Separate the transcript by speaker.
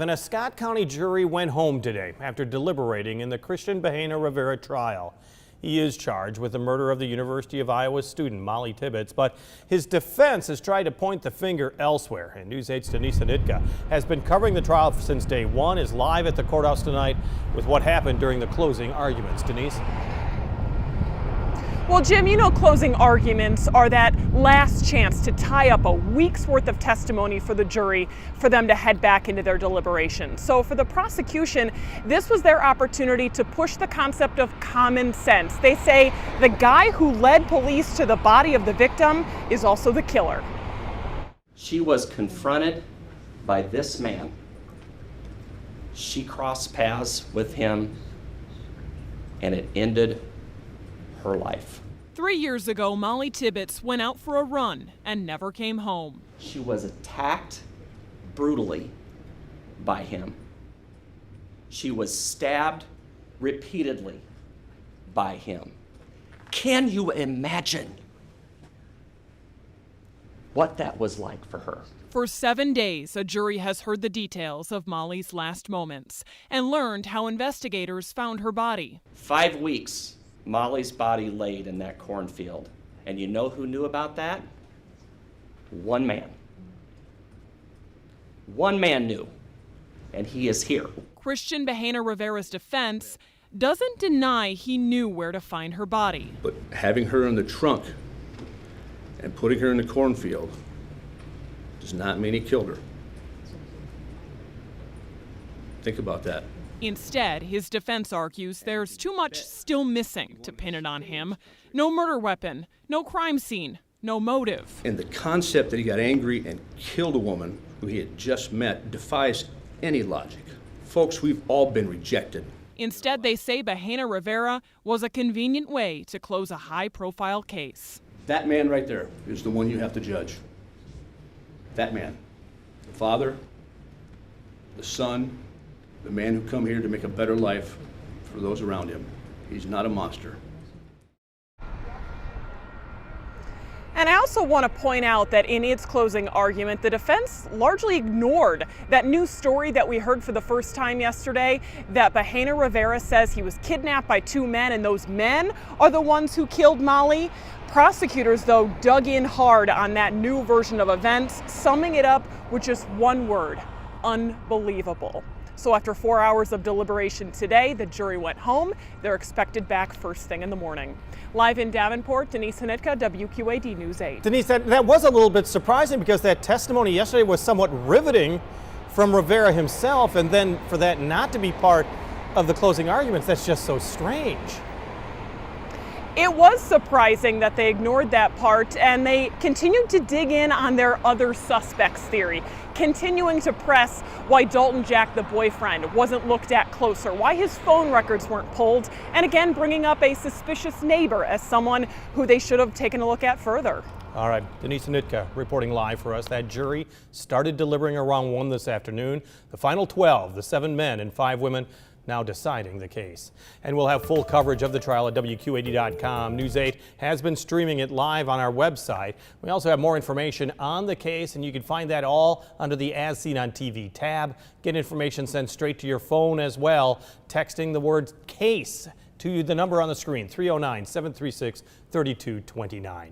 Speaker 1: And a Scott County jury went home today after deliberating in the Cristhian Bahena Rivera trial. He is charged with the murder of the University of Iowa student Molly Tibbetts, but his defense has tried to point the finger elsewhere. And News 8's Denise Anitka has been covering the trial since day one, is live at the courthouse tonight with what happened during the closing arguments. Denise?
Speaker 2: Well, Jim, you know closing arguments are that last chance to tie up a week's worth of testimony for the jury for them to head back into their deliberations. So for the prosecution, this was their opportunity to push the concept of common sense. They say the guy who led police to the body of the victim is also the killer.
Speaker 3: She was confronted by this man. She crossed paths with him, and it ended her life.
Speaker 2: 3 years ago, Molly Tibbetts went out for a run and never came home.
Speaker 3: She was attacked brutally by him. She was stabbed repeatedly by him. Can you imagine what that was like for her?
Speaker 2: For 7 days, a jury has heard the details of Molly's last moments and learned how investigators found her body.
Speaker 3: 5 weeks Molly's body laid in that cornfield. And you know who knew about that? One man. One man knew, and he is here.
Speaker 2: Cristhian Bahena Rivera's defense doesn't deny he knew where to find her body.
Speaker 4: But having her in the trunk and putting her in the cornfield does not mean he killed her. Think about that.
Speaker 2: Instead, his defense argues there's too much still missing to pin it on him. No murder weapon, no crime scene, no motive.
Speaker 4: And the concept that he got angry and killed a woman who he had just met defies any logic. Folks, we've all been rejected.
Speaker 2: Instead, they say Bahena Rivera was a convenient way to close a high-profile case.
Speaker 4: That man right there is the one you have to judge. That man. The father, the son, the man who come here to make a better life for those around him. He's not a monster.
Speaker 2: And I also want to point out that in its closing argument, the defense largely ignored that news story that we heard for the first time yesterday, that Bahena Rivera says he was kidnapped by 2 men and those men are the ones who killed Molly. Prosecutors, though, dug in hard on that new version of events, summing it up with just one word: unbelievable. So after 4 hours of deliberation today, the jury went home. They're expected back first thing in the morning. Live in Davenport, Denise Anitka, WQAD News 8.
Speaker 1: Denise, that was a little bit surprising because that testimony yesterday was somewhat riveting from Rivera himself, and then for that not to be part of the closing arguments, that's just so strange.
Speaker 2: It was surprising that they ignored that part, and they continued to dig in on their other suspects theory, continuing to press why Dalton Jack, the boyfriend, wasn't looked at closer, why his phone records weren't pulled, and again bringing up a suspicious neighbor as someone who they should have taken a look at further.
Speaker 1: All right, Denise Anitka reporting live for us. That jury started deliberating around 1 this afternoon. The final 12, the 7 men and 5 women, now deciding the case. And we'll have full coverage of the trial at WQAD.com. News 8 has been streaming it live on our website. We also have more information on the case, and you can find that all under the As Seen on TV tab. Get information sent straight to your phone as well, texting the word CASE to the number on the screen, 309-736-3229.